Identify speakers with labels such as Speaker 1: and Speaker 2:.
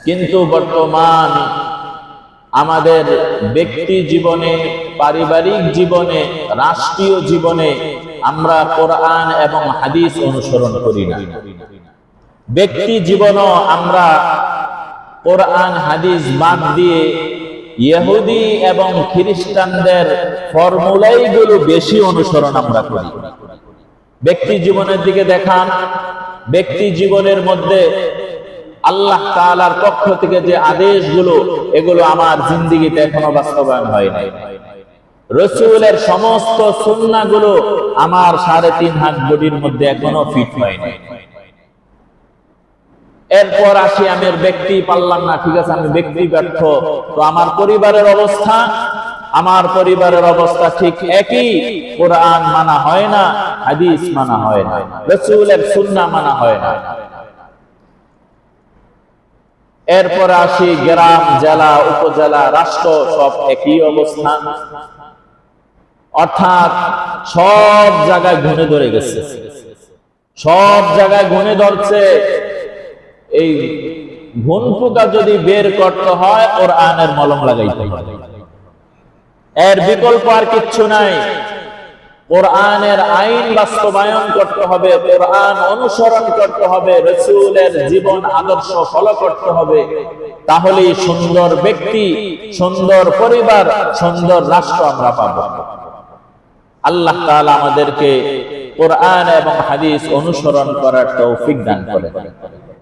Speaker 1: কিন্তু বর্তমান আমাদের ব্যক্তি জীবনে, পারিবারিক জীবনে, রাষ্ট্রীয় জীবনে আমরা কোরআন এবং হাদিস অনুসরণ করি না। ব্যক্তি জীবনও আমরা কোরআন হাদিস বাদ দিয়ে ইহুদি এবং খ্রিস্টানদের ফর্মুলাইগুলো বেশি অনুসরণ আমরা করি। ব্যক্তি জীবনের দিকে দেখান, ব্যক্তি জীবনের মধ্যে আল্লাহ তাআলার পক্ষ থেকে যে আদেশগুলো, এগুলো আমার জিন্দেগিতে এখনো বাস্তবায়ন হয় নাই। রাসূলের সমস্ত সুন্নাহগুলো আমার 3.5 হাত বডির মধ্যে এখনো ফিট হয় নাই। এরপর আসি, আমি ব্যক্তি পারলাম না, ঠিক আছে আমি ব্যক্তি ব্যর্থ, তো আমার পরিবারের অবস্থা ঠিক একই। কোরআন মানা হয় না, হাদিস মানা হয় না, রাসূলের সুন্নাহ মানা হয় না। এরপর আসি গ্রাম, জেলা, উপজেলা, রাষ্ট্র, সব একই অবস্থা। অর্থাৎ সব জায়গায় ঘুরে ধরে গেছে, সব জায়গায় ঘুরে ধরছে। এই ঘুণ পোকা যদি বের করতে হয়, কোরআনের মলম লাগাইতে হবে, এর বিকল্প আর কিচ্ছু নাই। কোরআনের আইন বাস্তবায়ন করতে হবে, কোরআন অনুসরণ করতে হবে, রাসূলের জীবন আদর্শ ফলো করতে হবে। তাহলেই সুন্দর ব্যক্তি, সুন্দর পরিবার, সুন্দর রাষ্ট্র আমরা পাবো। আল্লাহ তাআলা আমাদেরকে কোরআন এবং হাদিস অনুসরণ করার তৌফিক দান করেন।